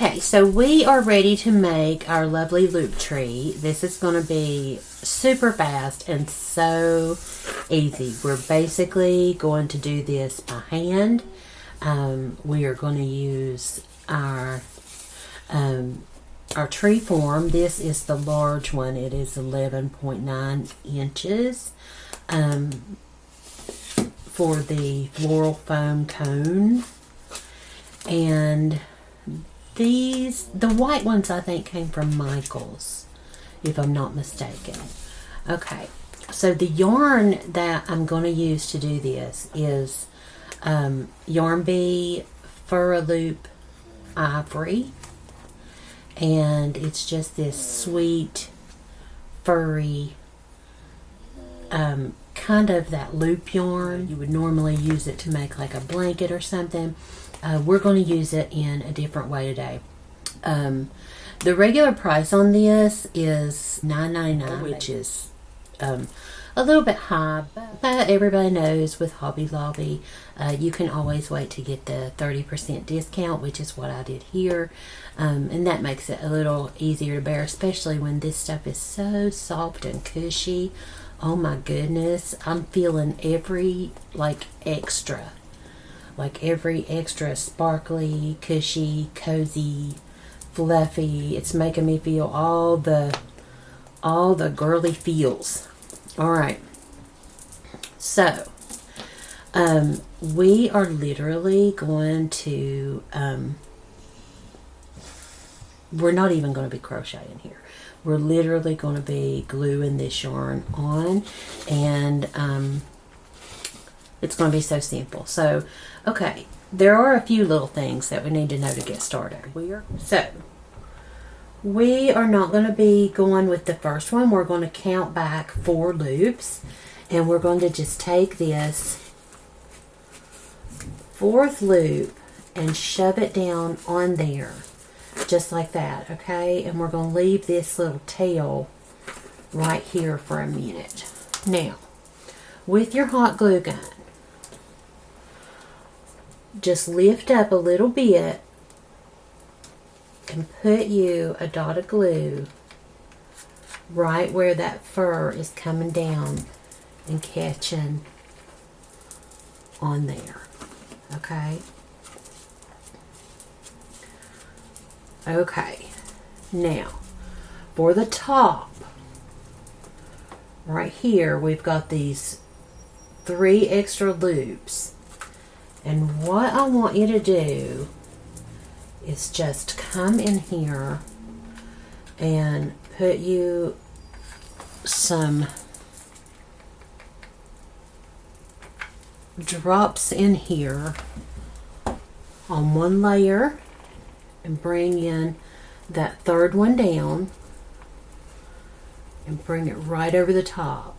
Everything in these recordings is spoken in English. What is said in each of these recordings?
Okay, so we are ready to make our lovely loop tree. This is going to be super fast and so easy. We're basically going to do this by hand. We are going to use our tree form. This is the large one. It is 11.9 inches for the floral foam cone. And the white ones I think came from Michael's, if I'm not mistaken. Okay, so the yarn that I'm going to use to do this is Yarn Bee Furaloop Ivory, and it's just this sweet furry kind of that loop yarn. You would normally use it to make like a blanket or something. We're going to use it in a different way today. The regular price on this is $9.99, which is a little bit high, but everybody knows with Hobby Lobby, you can always wait to get the 30% discount, which is what I did here. And that makes it a little easier to bear, especially when this stuff is so soft and cushy. Oh my goodness, I'm feeling every extra sparkly, cushy, cozy, fluffy. It's making me feel all the girly feels. All right, so we are literally going to we're not even going to be crocheting here. We're literally going to be gluing this yarn on, and it's going to be so simple. So, okay, there are a few little things that we need to know to get started. We are not going to be going with the first one. We're going to count back 4 loops, and we're going to just take this 4th loop and shove it down on there, just like that, okay? And we're going to leave this little tail right here for a minute. Now, with your hot glue gun, just lift up a little bit and put you a dot of glue right where that fur is coming down and catching on there, okay? Okay, now for the top, right here, we've got these 3 extra loops. And what I want you to do is just come in here and put you some drops in here on one layer and bring in that 3rd one down and bring it right over the top,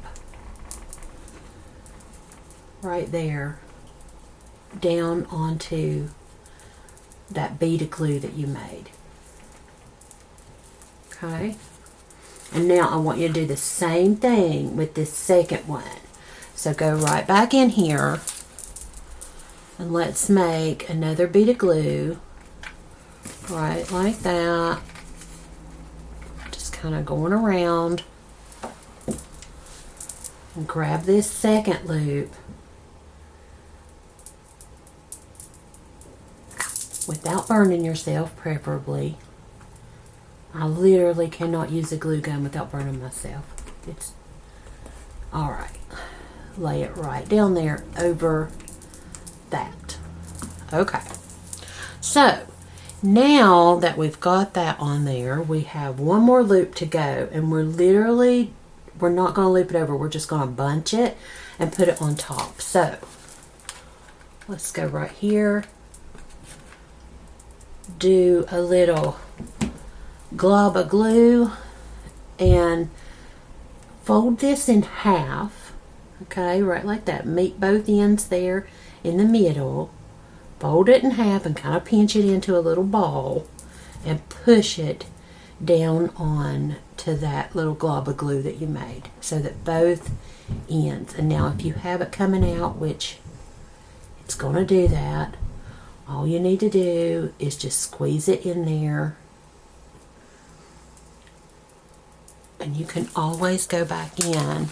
right there, down onto that bead of glue that you made. Okay, and now I want you to do the same thing with this 2nd one. So go right back in here and let's make another bead of glue right like that, just kind of going around, and grab this 2nd loop without burning yourself, preferably. I literally cannot use a glue gun without burning myself. It's all right. Lay it right down there over that. Okay, so now that we've got that on there, we have one more loop to go, and we're not going to loop it over. We're just going to bunch it and put it on top. So let's go right here, do a little glob of glue and fold this in half, okay, right like that. Meet both ends there in the middle, fold it in half and kind of pinch it into a little ball and push it down on to that little glob of glue that you made, so that both ends. And now if you have it coming out, which it's going to do that, All you need to do is just squeeze it in there. And you can always go back in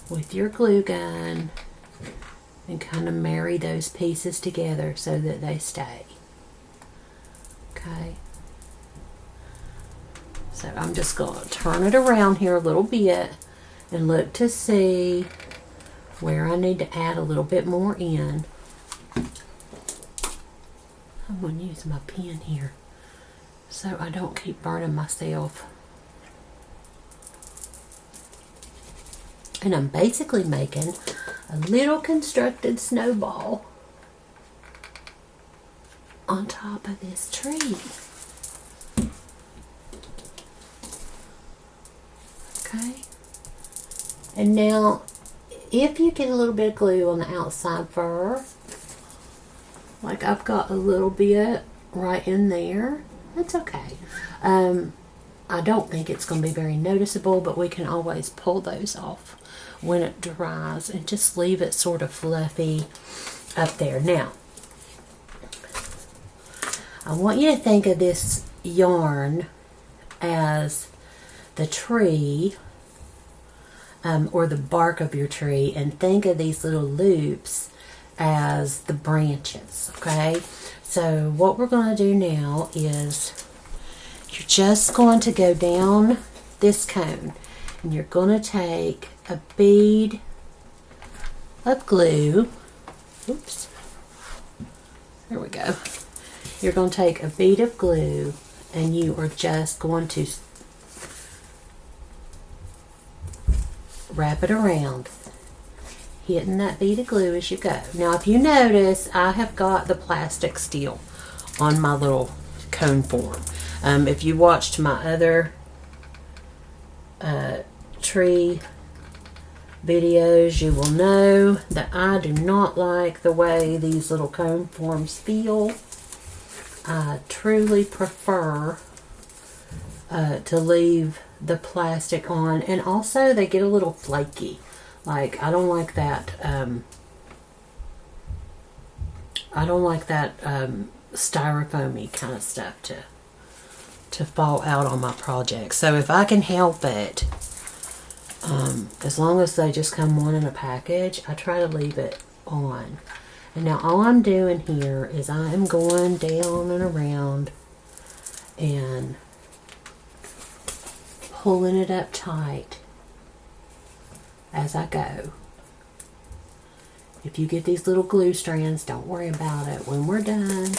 with your glue gun and kind of marry those pieces together so that they stay. Okay. So I'm just going to turn it around here a little bit and look to see where I need to add a little bit more in. I'm going to use my pen here so I don't keep burning myself. And I'm basically making a little constructed snowball on top of this tree. Okay. And now, if you get a little bit of glue on the outside fur, like I've got a little bit right in there, that's okay. I don't think it's going to be very noticeable, but we can always pull those off when it dries and just leave it sort of fluffy up there. Now, I want you to think of this yarn as the tree or the bark of your tree, and think of these little loops as the branches, okay? So what we're going to do now is you're just going to go down this cone and you're going to take a bead of glue. Oops. There we go. You're going to take a bead of glue and you are just going to wrap it around, hitting that bead of glue as you go. Now, if you notice, I have got the plastic still on my little cone form. If you watched my other tree videos, you will know that I do not like the way these little cone forms feel. I truly prefer to leave the plastic on, and also they get a little flaky. Like, I don't like that styrofoamy kind of stuff to fall out on my project. So if I can help it, as long as they just come one in a package, I try to leave it on. And now all I'm doing here is I am going down and around and pulling it up tight as I go. If you get these little glue strands, don't worry about it. When we're done,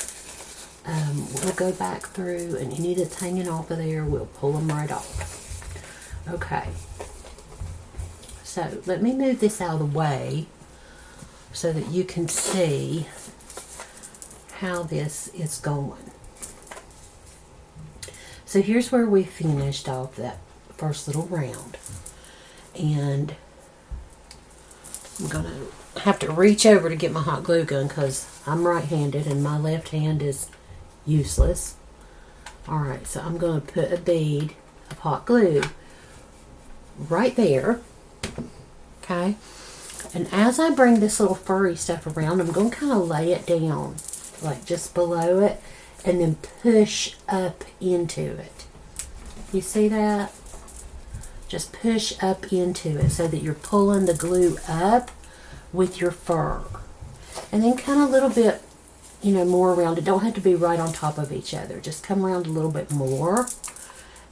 we'll go back through, and any that's hanging off of there, we'll pull them right off. Okay. So let me move this out of the way so that you can see how this is going. So here's where we finished off that first little round. And I'm going to have to reach over to get my hot glue gun because I'm right-handed and my left hand is useless. Alright, so I'm going to put a bead of hot glue right there. Okay. And as I bring this little furry stuff around, I'm going to kind of lay it down, like just below it, and then push up into it. You see that? Just push up into it so that you're pulling the glue up with your fur. And then kind of a little bit, more around it. Don't have to be right on top of each other. Just come around a little bit more.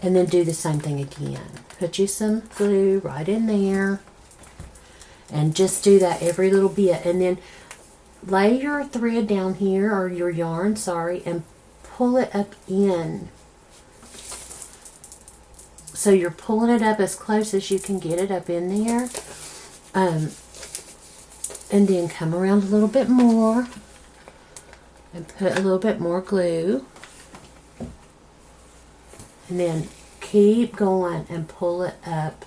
And then do the same thing again. Put you some glue right in there. And just do that every little bit. And then lay your thread down here, or your yarn, sorry, and pull it up in. So you're pulling it up as close as you can get it up in there. And then come around a little bit more and put a little bit more glue. And then keep going and pull it up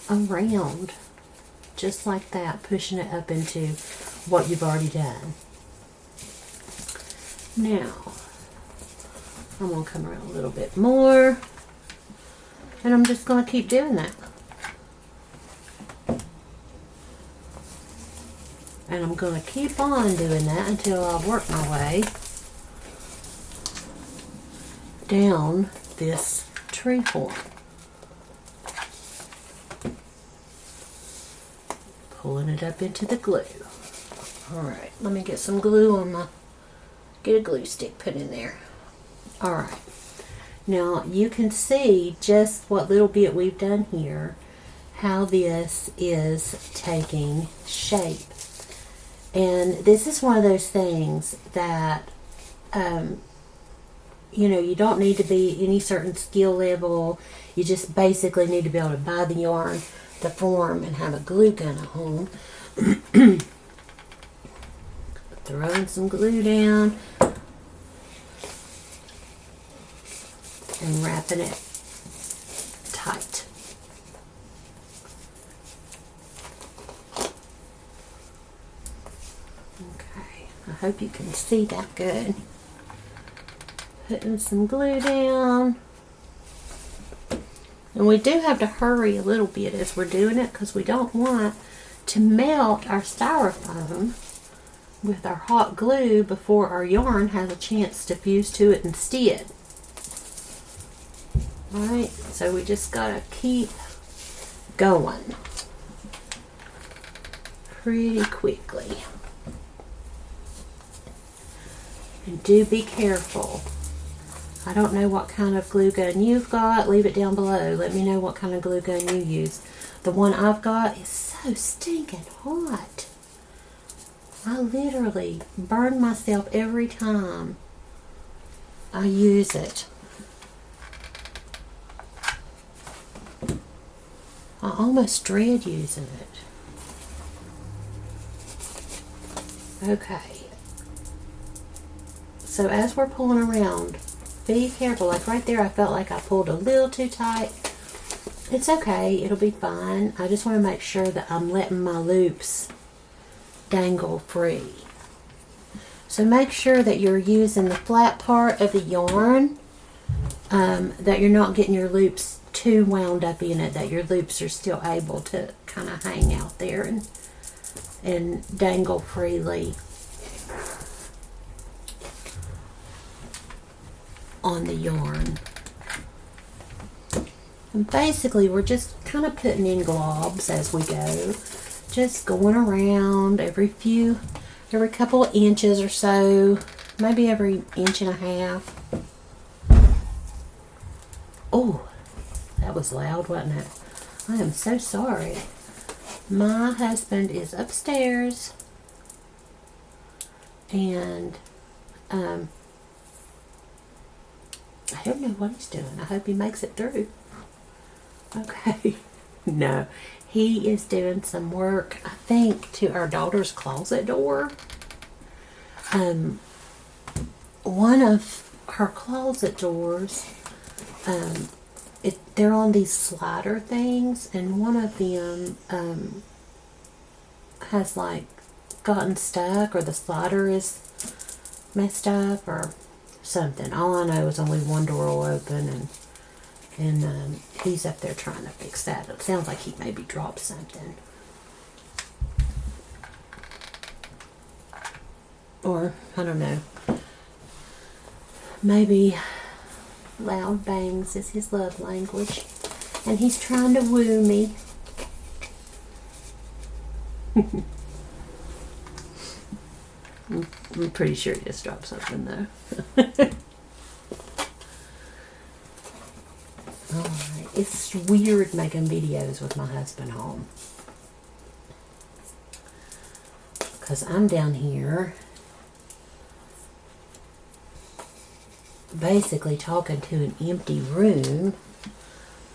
around. Just like that, pushing it up into what you've already done. Now, I'm going to come around a little bit more. And I'm just going to keep doing that. And I'm going to keep on doing that until I work my way down this tree form. Pulling it up into the glue. Alright, let me get some glue on get a glue stick put in there. Alright, now you can see just what little bit we've done here, how this is taking shape. And this is one of those things that, you know, you don't need to be any certain skill level. You just basically need to be able to buy the yarn, the form, and have a glue gun at home. Throwing some glue down and wrapping it tight. Okay, I hope you can see that good. Putting some glue down. And we do have to hurry a little bit as we're doing it because we don't want to melt our styrofoam with our hot glue before our yarn has a chance to fuse to it instead. Alright, so we just gotta keep going pretty quickly. And do be careful. I don't know what kind of glue gun you've got. Leave it down below. Let me know what kind of glue gun you use. The one I've got is so stinking hot. I literally burn myself every time I use it. I almost dread using it. Okay. So as we're pulling around, be careful. Like right there, I felt like I pulled a little too tight. It's okay. It'll be fine. I just want to make sure that I'm letting my loops dangle free. So make sure that you're using the flat part of the yarn, that you're not getting your loops too wound up in it, that your loops are still able to kind of hang out there and dangle freely on the yarn. And basically we're just kind of putting in globs as we go, just going around every couple of inches or so, maybe every inch and a half. Oh, that was loud, wasn't it? I am so sorry. My husband is upstairs and I don't know what he's doing. I hope he makes it through. Okay. No, he is doing some work, I think, to our daughter's closet door. One of her closet doors, they're on these slider things, and one of them has like gotten stuck, or the slider is messed up or something. All I know is only one door will open, and he's up there trying to fix that. It sounds like he maybe dropped something. Or, I don't know. Maybe loud bangs is his love language. And he's trying to woo me. I'm pretty sure he just dropped something though. Alright, it's weird making videos with my husband home. Because I'm down here basically talking to an empty room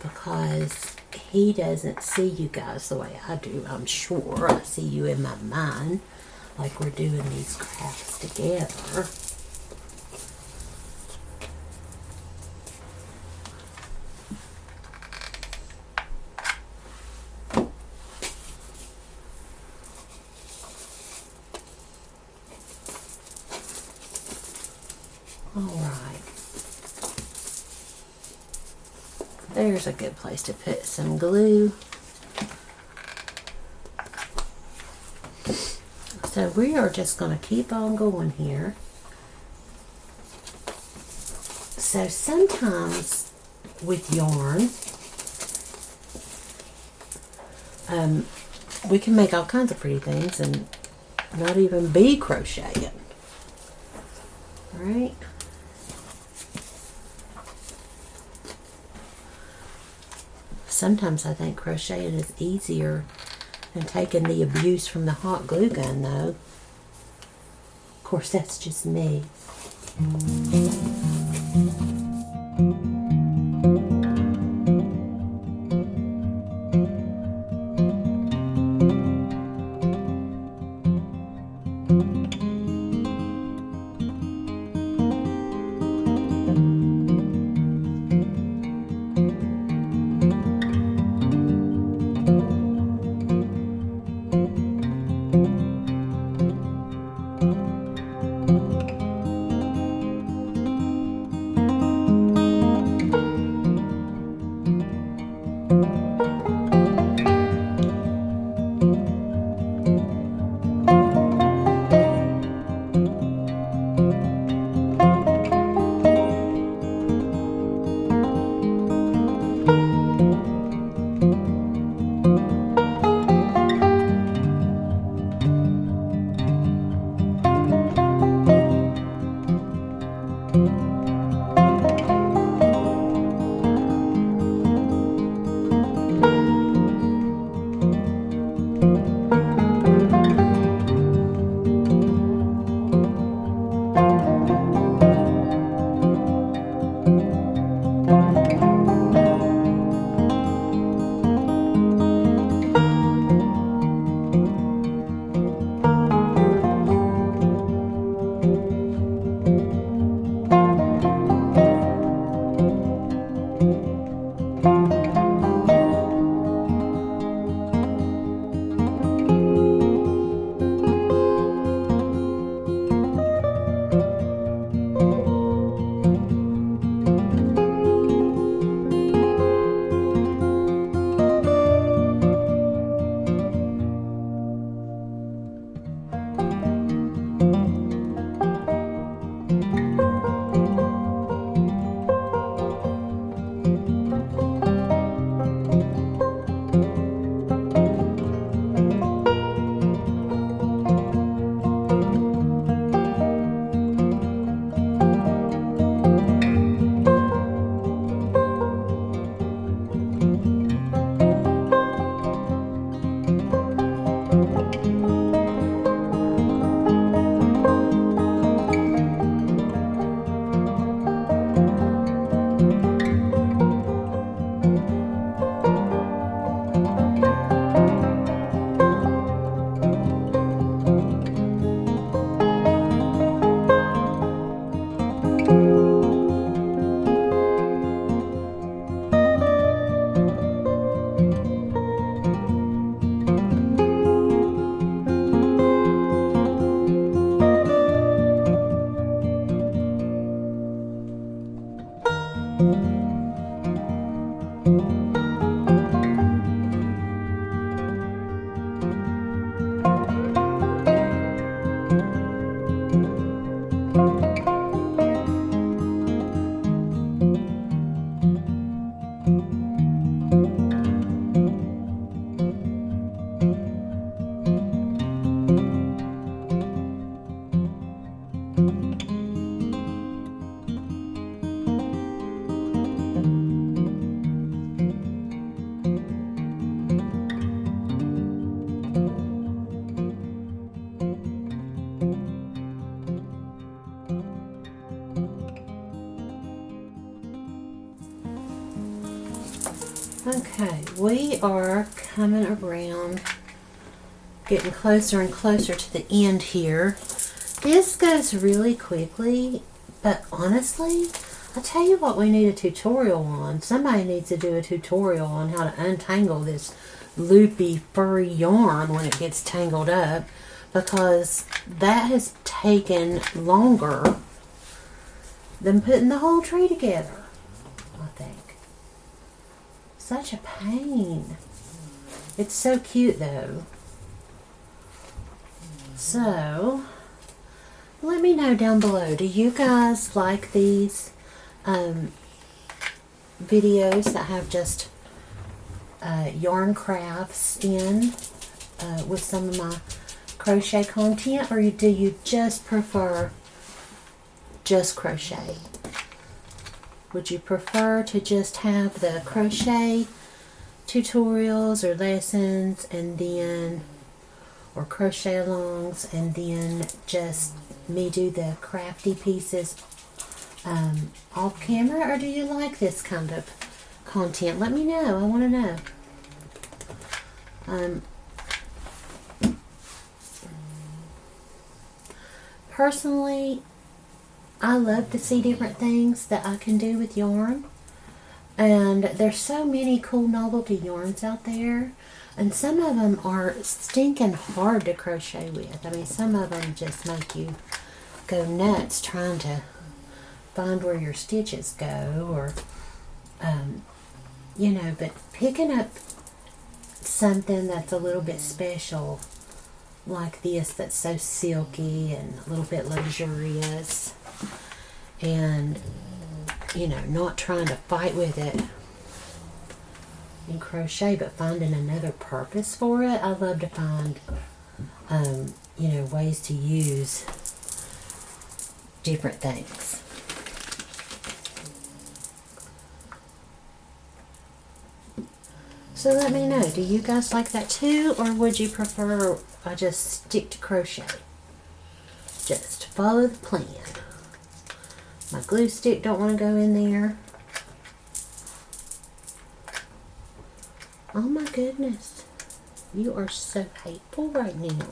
because he doesn't see you guys the way I do, I'm sure. I see you in my mind, like we're doing these crafts together. Alright. There's a good place to put some glue. So we are just going to keep on going here. So sometimes with yarn, we can make all kinds of pretty things and not even be crocheting. Right? Sometimes I think crocheting is easier than taking the abuse from the hot glue gun, though. Of course, that's just me. Okay, we are coming around, getting closer and closer to the end here. This goes really quickly, but honestly, I'll tell you what we need a tutorial on. Somebody needs to do a tutorial on how to untangle this loopy, furry yarn when it gets tangled up, because that has taken longer than putting the whole tree together, I think. Such a pain. It's so cute though. So, let me know down below, do you guys like these videos that have just yarn crafts in with some of my crochet content, or do you just prefer just crochet? Would you prefer to just have the crochet tutorials or lessons and then, or crochet alongs, and then just me do the crafty pieces off camera, or do you like this kind of content? Let me know. I want to know. Personally, I love to see different things that I can do with yarn, and there's so many cool novelty yarns out there, and some of them are stinking hard to crochet with. I mean, some of them just make you go nuts trying to find where your stitches go, or you know, but picking up something that's a little bit special like this, that's so silky and a little bit luxurious, and you know, not trying to fight with it in crochet, but finding another purpose for it. I love to find you know, ways to use different things. So let me know, do you guys like that too, or would you prefer I just stick to crochet? Just follow the plan. My glue stick don't want to go in there. Oh my goodness. You are so hateful right now.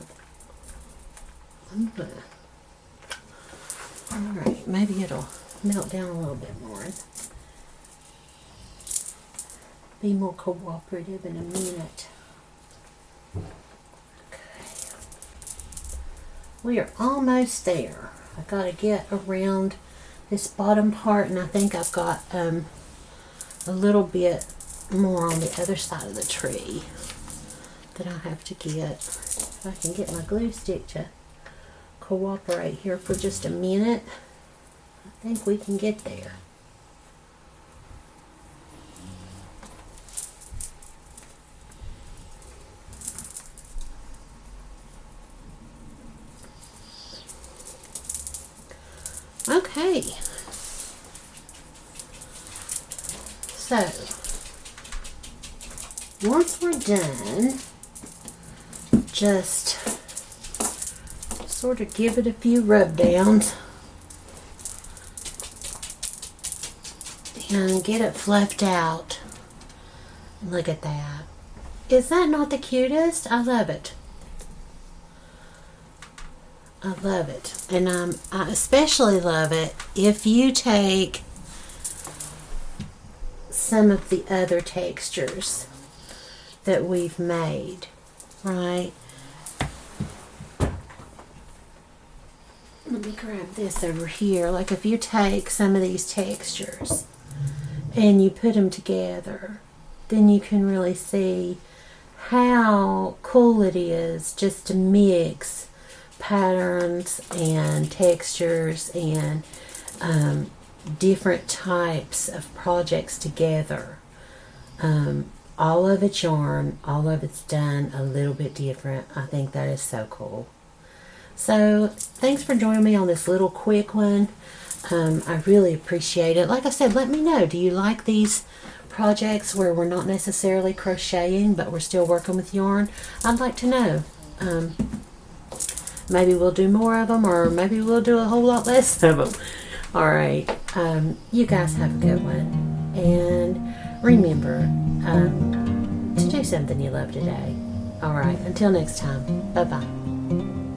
Alright, maybe it'll melt down a little bit more. Be more cooperative in a minute. Okay. We are almost there. I gotta get around this bottom part, and I think I've got a little bit more on the other side of the tree that I have to get. If I can get my glue stick to cooperate here for just a minute, I think we can get there. Okay, so once we're done, just sort of give it a few rub downs and get it fluffed out. Look at that. Is that not the cutest? I love it. I love it. And I especially love it if you take some of the other textures that we've made, right? Let me grab this over here. Like if you take some of these textures and you put them together, then you can really see how cool it is just to mix patterns and textures and different types of projects together. All of it's yarn, all of it's done a little bit different. I think that is so cool. So thanks for joining me on this little quick one. I really appreciate it. Like I said, let me know, do you like these projects where we're not necessarily crocheting but we're still working with yarn? I'd like to know. Maybe we'll do more of them, or maybe we'll do a whole lot less of them. Alright, you guys have a good one, and remember to do something you love today. Alright, until next time, bye bye.